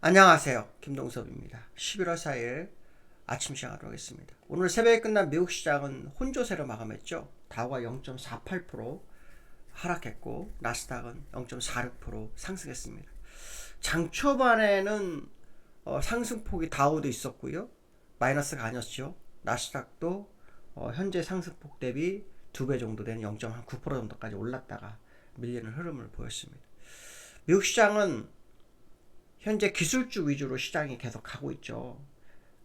안녕하세요. 김동섭입니다. 11월 4일 아침 시작하도록 하겠습니다. 오늘 새벽에 끝난 미국 시장은 혼조세로 마감했죠. 다우가 0.48% 하락했고 나스닥은 0.46% 상승했습니다. 장 초반에는 상승폭이 다우도 있었고요. 마이너스가 아니었죠. 나스닥도 현재 상승폭 대비 2배 정도 되는 0.9% 정도까지 올랐다가 밀리는 흐름을 보였습니다. 미국 시장은 현재 기술주 위주로 시장이 계속 가고 있죠.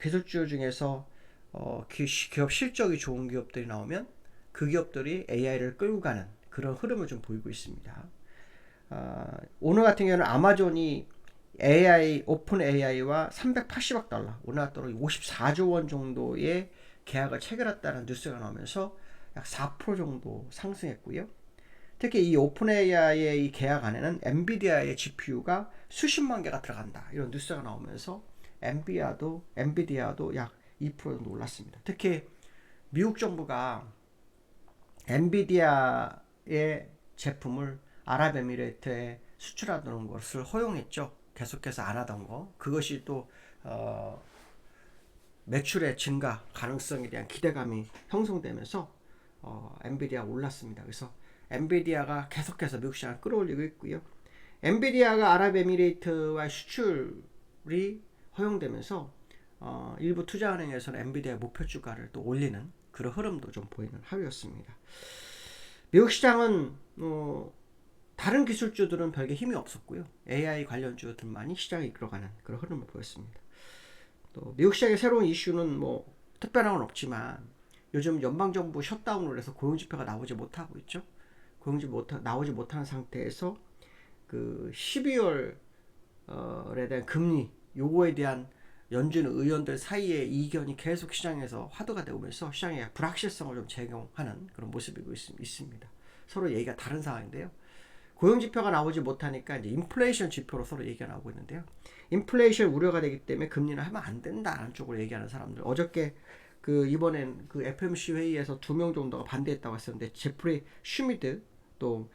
기술주 중에서 기업 실적이 좋은 기업들이 나오면 그 기업들이 AI를 끌고 가는 그런 흐름을 좀 보이고 있습니다. 오늘 같은 경우는 아마존이 오픈 AI와 380억 달러, 우리나라 54조 원 정도의 계약을 체결했다는 뉴스가 나오면서 약 4% 정도 상승했고요. 특히 이 오픈 AI의 이 계약 안에는 엔비디아의 GPU가 수십만 개가 들어간다, 이런 뉴스가 나오면서 엔비디아도 약 2% 정도 올랐습니다. 특히 미국 정부가 엔비디아의 제품을 아랍에미레이트에 수출하는 것을 허용했죠. 계속해서 안 하던 거. 그것이 또 매출의 증가 가능성에 대한 기대감이 형성되면서 엔비디아가 올랐습니다. 그래서 엔비디아가 계속해서 미국 시장을 끌어올리고 있고요. 엔비디아가 아랍에미레이트와 수출이 허용되면서 일부 투자은행에서는 엔비디아 목표 주가를 또 올리는 그런 흐름도 좀 보이는 하루였습니다. 미국 시장은 다른 기술주들은 별게 힘이 없었고요. AI 관련주들만이 시장에 이끌어가는 그런 흐름을 보였습니다. 또 미국 시장의 새로운 이슈는 뭐 특별한 건 없지만 요즘 연방정부 셧다운을 해서 고용지표가 나오지 못하고 있죠. 나오지 못하는 상태에서 그 12월에 대한 금리 요거에 대한 연준 의원들 사이의 이견이 계속 시장에서 화두가 되면서 시장에 불확실성을 좀 제공하는 그런 모습이 있습니다. 서로 얘기가 다른 상황인데요. 고용지표가 나오지 못하니까 이제 인플레이션 지표로 서로 얘기가 나오고 있는데요. 인플레이션 우려가 되기 때문에 금리는 하면 안 된다는 쪽으로 얘기하는 사람들. 어저께 이번엔 FMC 회의에서 2명 정도가 반대했다고 했었는데 제프리 슈미드 또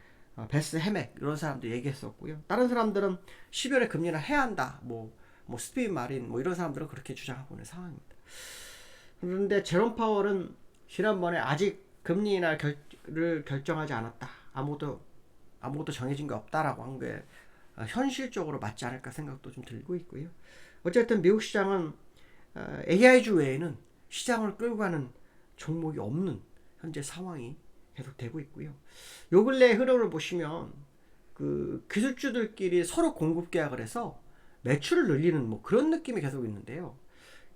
베스 헤맥 이런 사람도 얘기했었고요. 다른 사람들은 12월에 금리를 해야 한다. 스티브 마린 이런 사람들은 그렇게 주장하고 있는 상황입니다. 그런데 제롬 파월은 지난번에 아직 금리 인하를 결정하지 않았다. 아무것도 정해진 게 없다라고 한 게 현실적으로 맞지 않을까 생각도 좀 들고 있고요. 어쨌든 미국 시장은 AI주 외에는 시장을 끌고 가는 종목이 없는 현재 상황이 계속되고 있고요. 요 근래 흐름을 보시면 그 기술주들끼리 서로 공급 계약을 해서 매출을 늘리는 그런 느낌이 계속 있는데요.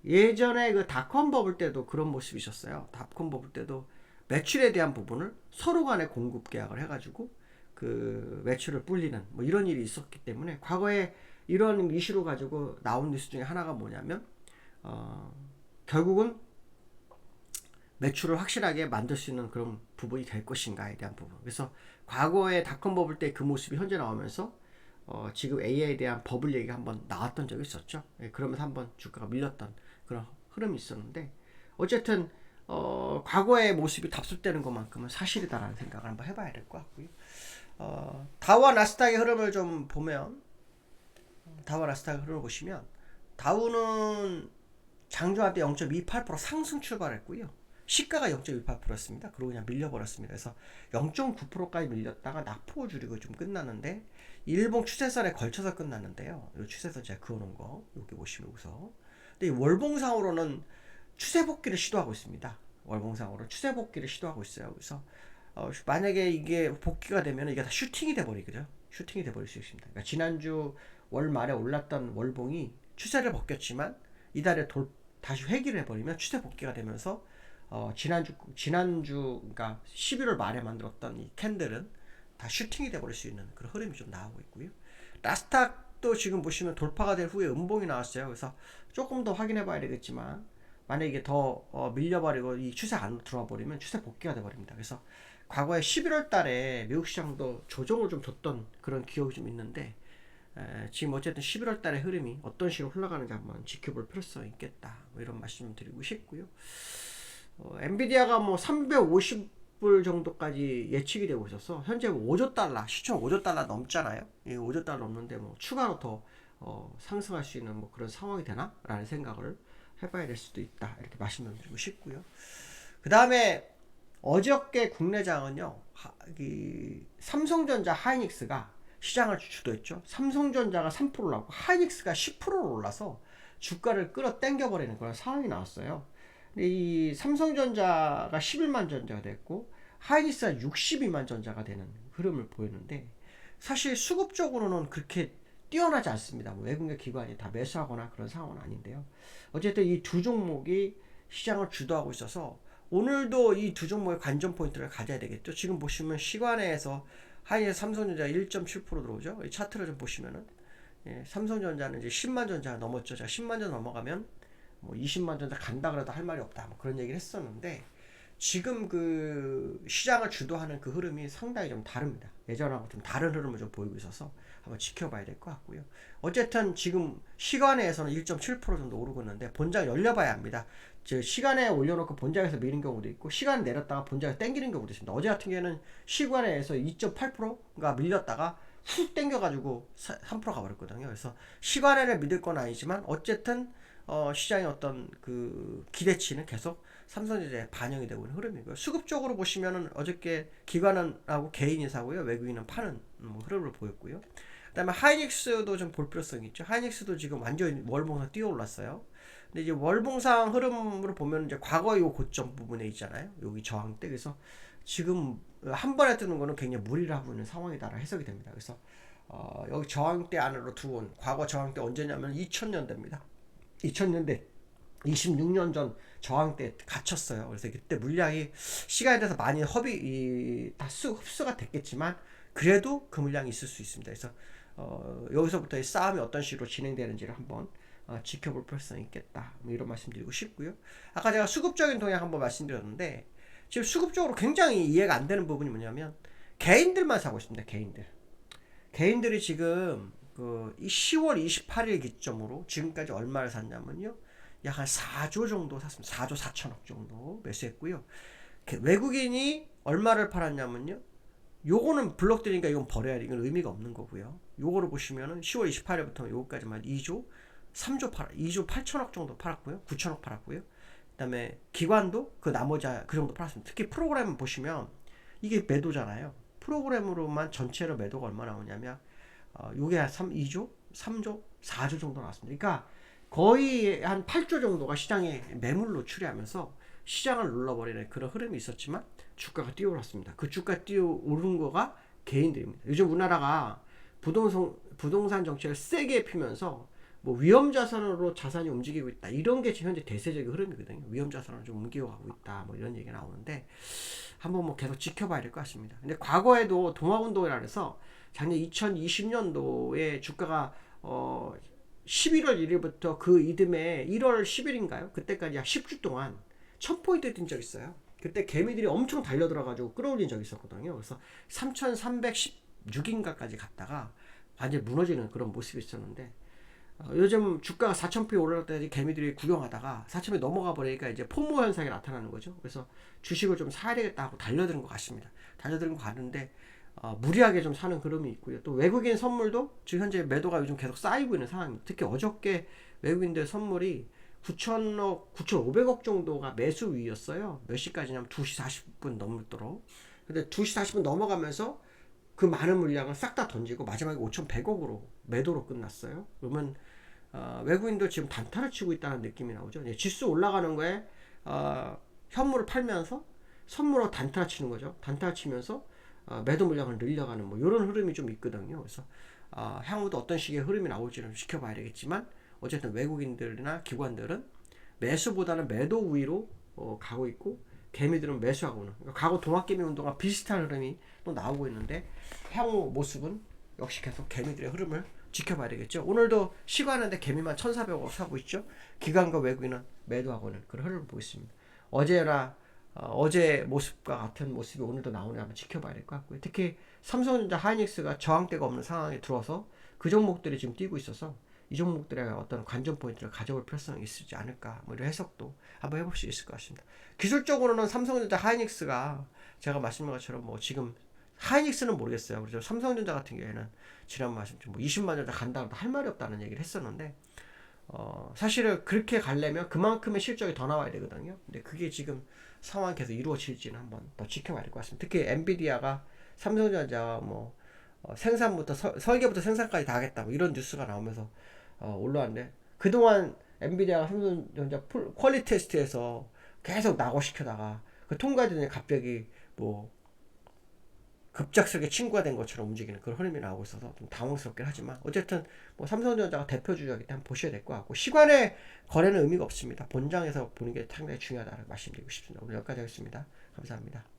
예전에 그 닷컴 버블 때도 그런 모습이 있었어요. 닷컴 버블 때도 매출에 대한 부분을 서로 간에 공급 계약을 해가지고 그 매출을 불리는 이런 일이 있었기 때문에 과거에 이런 이슈로 가지고 나온 뉴스 중에 하나가 뭐냐면 결국은 매출을 확실하게 만들 수 있는 그런 부분이 될 것인가에 대한 부분. 그래서 과거에 닷컴 버블 때 그 모습이 현재 나오면서 지금 AI에 대한 버블 얘기가 한번 나왔던 적이 있었죠. 그러면서 한번 주가가 밀렸던 그런 흐름이 있었는데 어쨌든 과거의 모습이 답습되는 것만큼은 사실이다라는 생각을 한번 해봐야 될 것 같고요. 다우와 나스닥의 흐름을 좀 보면 다우와 나스닥의 흐름을 보시면 다우는 장중할 때 0.28% 상승 출발했고요. 시가가 0.18%였습니다. 그리고 그냥 밀려버렸습니다. 그래서 0.9%까지 밀렸다가 낙폭을 줄이고 좀 끝났는데 일봉 추세선에 걸쳐서 끝났는데요. 이 추세선 제가 그어놓은 거 여기 보시면 우선. 근데 이 월봉상으로는 추세 복귀를 시도하고 있습니다. 월봉상으로 추세 복귀를 시도하고 있어요. 그래서 만약에 이게 복귀가 되면 이게 다 슈팅이 돼버리거든요. 슈팅이 돼버릴 수 있습니다. 그러니까 지난주 월 말에 올랐던 월봉이 추세를 벗겼지만 이달에 다시 회귀를 해버리면 추세 복귀가 되면서 지난주 그러니까 11월 말에 만들었던 이 캔들은 다 슈팅이 돼버릴 수 있는 그런 흐름이 좀 나오고 있고요. 나스닥도 지금 보시면 돌파가 될 후에 음봉이 나왔어요. 그래서 조금 더 확인해 봐야 되겠지만 만약에 이게 더 밀려버리고 이 추세 안으로 들어와 버리면 추세 복귀가 돼버립니다. 그래서 과거에 11월 달에 미국 시장도 조정을 좀 줬던 그런 기억이 좀 있는데 지금 어쨌든 11월 달의 흐름이 어떤 식으로 흘러가는지 한번 지켜볼 필요성이 있겠다. 이런 말씀 을 드리고 싶고요. 엔비디아가 350불 정도까지 예측이 되고 있어서 현재 5조 달러, 시총 5조 달러 넘잖아요. 5조 달러 넘는데 추가로 더 상승할 수 있는 뭐 그런 상황이 되나라는 생각을 해봐야 될 수도 있다. 이렇게 말씀드리고 싶고요. 그 다음에 어저께 국내장은요, 삼성전자 하이닉스가 시장을 주도했죠. 삼성전자가 3% 올랐고 하이닉스가 10% 올라서 주가를 끌어당겨 버리는 그런 상황이 나왔어요. 근데 이 삼성전자가 11만 전자가 됐고 하이닉스가 62만 전자가 되는 흐름을 보였는데, 사실 수급적으로는 그렇게 뛰어나지 않습니다. 뭐 외국계 기관이 다 매수하거나 그런 상황은 아닌데요. 어쨌든 이 두 종목이 시장을 주도하고 있어서 오늘도 이 두 종목의 관전 포인트를 가져야 되겠죠. 지금 보시면 시간에서 하이닉스 삼성전자 1.7% 들어오죠. 이 차트를 좀 보시면은, 삼성전자는 이제 10만 전자 넘었죠. 자, 10만 전자 넘어가면 뭐 20만 전자 간다 그래도 할 말이 없다, 뭐 그런 얘기를 했었는데, 지금 그 시장을 주도하는 그 흐름이 상당히 좀 다릅니다. 예전하고 좀 다른 흐름을 좀 보이고 있어서 한번 지켜봐야 될 것 같고요. 어쨌든 지금 시간에서는 1.7% 정도 오르고 있는데 본장 열려봐야 합니다. 시간에 올려놓고 본장에서 미는 경우도 있고 시간 내렸다가 본장에서 땡기는 경우도 있습니다. 어제 같은 경우에는 시간에서 2.8%가 밀렸다가 훅 땡겨가지고 3% 가버렸거든요. 그래서 시간에는 믿을 건 아니지만 어쨌든 시장의 어떤 그 기대치는 계속 삼성전자에 반영이 되고 있는 흐름이고요. 수급적으로 보시면은 어저께 기관하고 개인이 사고요, 외국인은 파는 흐름을 보였고요. 그다음에 하이닉스도 좀 볼 필요성이 있죠. 하이닉스도 지금 완전히 월봉상 뛰어 올랐어요. 근데 이제 월봉상 흐름으로 보면 이제 과거 요 고점 부분에 있잖아요. 여기 저항대. 그래서 지금 한 번에 뜨는 거는 굉장히 무리를 하고 있는 상황이다라 해석이 됩니다. 그래서 여기 저항대 안으로 들어온, 과거 저항대 언제냐면 2000년대입니다. 2000년대 26년 전 저항대에 갇혔어요. 그래서 그때 물량이 시간에 대해서 많이 흡수가 됐겠지만 그래도 그 물량이 있을 수 있습니다. 그래서 여기서부터 이 싸움이 어떤 식으로 진행되는지를 한번 지켜볼 필요성이 있겠다, 뭐 이런 말씀드리고 싶고요. 아까 제가 수급적인 동향 한번 말씀드렸는데, 지금 수급적으로 굉장히 이해가 안 되는 부분이 뭐냐면 개인들만 사고 있습니다. 개인들이 지금 그 10월 28일 기점으로 지금까지 얼마를 샀냐면요, 약 한 4조 정도 샀습니다. 4조 4천억 정도 매수했고요. 외국인이 얼마를 팔았냐면요, 요거는 블록들이니까 이건 버려야 돼. 이건 의미가 없는 거고요. 요거를 보시면은 10월 28일부터 요거까지만 2조 2조 8천억 정도 팔았고요. 9천억 팔았고요. 그 다음에 기관도 그 나머지 그 정도 팔았습니다. 특히 프로그램 보시면 이게 매도잖아요. 프로그램으로만 전체로 매도가 얼마 나오냐면 요게 한 2조 3조 4조 정도 나왔습니다. 그러니까 거의 한 8조 정도가 시장에 매물로 추리하면서 시장을 눌러버리는 그런 흐름이 있었지만 주가가 뛰어올랐습니다. 그 주가 뛰어오른 거가 개인들입니다. 요즘 우리나라가 부동산 정책을 세게 피면서 뭐 위험자산으로 자산이 움직이고 있다, 이런 게 지금 현재 대세적인 흐름이거든요. 위험자산으로 좀 옮겨가고 있다, 뭐 이런 얘기가 나오는데 한번 뭐 계속 지켜봐야 될 것 같습니다. 근데 과거에도 동학운동이라 해서 작년 2020년도에 주가가 11월 1일부터 그 이듬해 1월 10일인가요? 그때까지 약 10주 동안 1000포인트 뛴 적 있어요. 그때 개미들이 엄청 달려들어가지고 끌어올린 적이 있었거든요. 그래서 3316인가까지 갔다가 완전히 무너지는 그런 모습이 있었는데, 요즘 주가가 4000p 올라갈 때까지 개미들이 구경하다가 4000p 넘어가 버리니까 이제 포모 현상이 나타나는 거죠. 그래서 주식을 좀 사야 되겠다 하고 달려드는 것 같습니다. 달려드는 거 같은데 무리하게 좀 사는 흐름이 있고요. 또 외국인 선물도 지금 현재 매도가 요즘 계속 쌓이고 있는 상황입니다. 특히 어저께 외국인들 선물이 9천억, 9,500억 정도가 매수 위였어요. 몇 시까지냐면 2시 40분 넘도록. 근데 2시 40분 넘어가면서 그 많은 물량을 싹 다 던지고 마지막에 5,100억으로 매도로 끝났어요. 그러면 외국인도 지금 단타를 치고 있다는 느낌이 나오죠. 지수 올라가는 거에 현물을 팔면서 선물로 단타 치는 거죠. 단타 치면서 매도 물량을 늘려가는 뭐 이런 흐름이 좀 있거든요. 그래서 향후도 어떤 식의 흐름이 나올지는 지켜봐야 되겠지만 어쨌든 외국인들이나 기관들은 매수보다는 매도 우위로 가고 있고, 개미들은 매수하고는, 그러니까 과거 동학개미 운동과 비슷한 흐름이 또 나오고 있는데 향후 모습은 역시 계속 개미들의 흐름을 지켜봐야 되겠죠. 오늘도 시간인데 개미만 1,400억 사고 있죠. 기관과 외국인은 매도하고는 그런 흐름을 보고 있습니다. 어제 모습과 같은 모습이 오늘도 나오냐 한번 지켜봐야 될 것 같고요. 특히 삼성전자 하이닉스가 저항대가 없는 상황에 들어와서 그 종목들이 지금 뛰고 있어서 이 종목들의 어떤 관전 포인트를 가져볼 필요성이 있지 않을까, 뭐 이런 해석도 한번 해볼 수 있을 것 같습니다. 기술적으로는 삼성전자 하이닉스가 제가 말씀드린 것처럼 뭐 지금 하이닉스는 모르겠어요. 그래서 삼성전자 같은 경우에는 지난 말씀처럼 뭐 20만 전자 간다고 할 말이 없다는 얘기를 했었는데 사실은 그렇게 가려면 그만큼의 실적이 더 나와야 되거든요. 근데 그게 지금 상황이 계속 이루어질지는 한번 더 지켜봐야 될 것 같습니다. 특히 엔비디아가 삼성전자 뭐 생산부터 설계부터 생산까지 다 하겠다 뭐 이런 뉴스가 나오면서 올라왔는데 그동안 엔비디아가 삼성전자 퀄리티 테스트에서 계속 낙오시켜다가 그 통과되더니 갑자기 뭐 급작스럽게 친구가 된 것처럼 움직이는 그런 흐름이 나오고 있어서 좀 당황스럽긴 하지만 어쨌든 뭐 삼성전자가 대표주자이기 때문에 보셔야 될 것 같고 시간의 거래는 의미가 없습니다. 본장에서 보는 게 상당히 중요하다고 말씀드리고 싶습니다. 오늘 여기까지 하겠습니다. 감사합니다.